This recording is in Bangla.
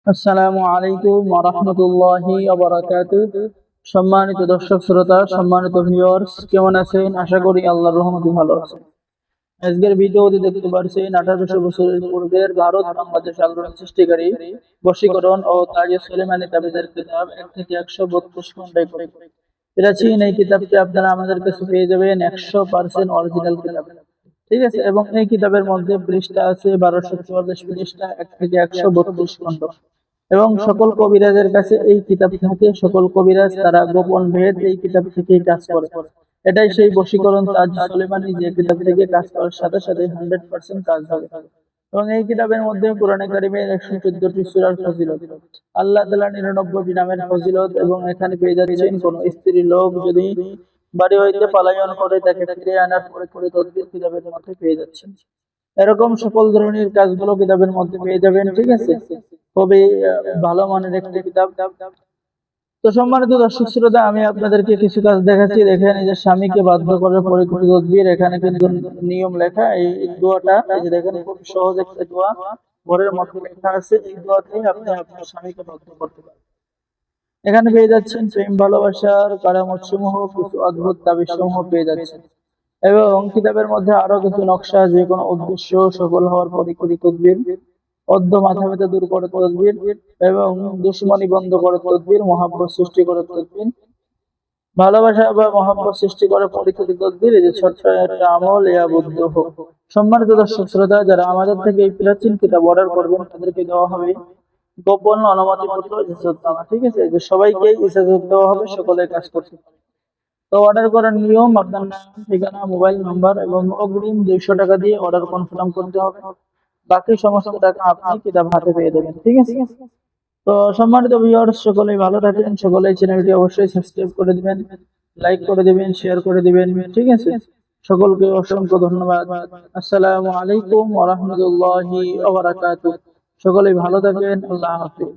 আসসালামু আলাইকুম ওয়া রাহমাতুল্লাহি ওয়া বারাকাতুহু। সম্মানিত দর্শক শ্রোতা, সম্মানিত ভিউয়ার্স, কেমন আছেন? আশা করি আল্লাহর রহমতে ভালো আছেন। আজকের ভিডিওতে দেখতে পাচ্ছেন 1800 বছরের পূর্বের ভারত বাংলাদেশ আন্দোলন সৃষ্টিকারী বশীকরণ ও তাজে সুলেমানি তাবিজের কিতাব 1 থেকে 132 খণ্ডে। প্রাচীন এই কিতাবটি আপনারা আমাদের কাছে পেয়ে যাবেন 100% অরিজিনাল কিতাব। ঠিক আছে, এবং এই কিতাবের মধ্যে পৃষ্ঠা আছে 1244 পৃষ্ঠা, 1 থেকে 132 খণ্ড। এবং সকল কবিরাজের কাছে এই কিতাব থাকে। সকল কবিরাজ তারা গোপন ভেদ এই কিতাব থেকে কাজ করে। এটাই সেই বশীকরণ তাজ সুলেমানি, যে কিতাব থেকে কাজ করার সাথে সাথে 100% কাজ হবে। এবং এই কিতাবের মধ্যে কোরআনে কারিমের 114টি সূরার ফজিলত, আল্লাহ তাআলা 99টি নামের ফজিলত, এবং এখানে পেয়ে যাচ্ছেন কোন স্ত্রী লোক যদি বাড়ি হইতে পলায়ন করে তাকে ফিরে আনার পরে করে তদবির কিতাবের মধ্যে পেয়ে যাচ্ছেন। এরকম সকল ধরনের কাজগুলো কিতাবের মধ্যে পেয়ে যাবেন। ঠিক আছে, খুবই ভালো মানের একটি কিতাব। তো সম্মানিত দর্শক শ্রোতা, আমি আপনাদেরকে কিছু কাজ দেখাচ্ছি। দেখেন, এই যে স্বামীকে বাধ্য করার পরে করে তদবির, এখানে কিন্তু নিয়ম লেখা। এই দোয়াটা, এই যে দেখেন, খুব সহজ একটা দোয়া, ঘরের মধ্যে লেখা আছে। এই দোয়াতে আপনি আপনার স্বামীকে বাধ্য করতে পারেন। এখানে পেয়ে যাচ্ছেন প্রেম ভালোবাসার কারামত সমূহ, কিছু অদ্ভুত তাবিজ সমূহ পেয়ে যাচ্ছেন। এবং কিতাবের মধ্যে আরো কিছু নকশা, যে কোনো উদ্দেশ্য সফল হওয়ার পরে করি তদবির, অর্ধ মাথা ব্যথা দূর করে তদবির, এবং দুশ্মনী বন্ধ করে তদবির, মহাব্বত সৃষ্টি করে তদবির, ভালোবাসা বা মহাব্বত সৃষ্টি করে পরিচিতি তদবির। এই যে ছোট্ট একটা আমল, ইয়া বুদ্ধ হোক। সম্মানিত দর্শক শ্রোতা, যারা আমাদের থেকে এই প্রাচীন কিতাব অর্ডার করবেন তাদেরকে দেওয়া হবে গোপন অনুমতিপত্র, ইজাজতনামা। ঠিক আছে, যে সবাইকে ইজাজত দেওয়া হবে, সকলে কাজ করতে পারে। তো অর্ডার করার নিয়ম, আপনার নাম, ঠিকানা, মোবাইল নাম্বার এবং অগ্রিম 200 টাকা দিয়ে অর্ডার কনফার্ম করতে হবে। বাকি সমস্ত টাকা আপনি কিতাব হাতে পেয়ে দেবেন। ঠিক আছে। তো সম্মানিত ভিউয়ার্স, সকলেই ভালো থাকেন, সকলেই চ্যানেলটি অবশ্যই সাবস্ক্রাইব করে দিবেন, লাইক করে দিবেন, শেয়ার করে দিবেন। ঠিক আছে, সকলকে অসংখ্য ধন্যবাদ। আসসালামু আলাইকুম ওয়া রাহমাতুল্লাহি ওয়া বারাকাতুহু। সকলেই ভালো থাকেন। আল্লাহ হাফেজ।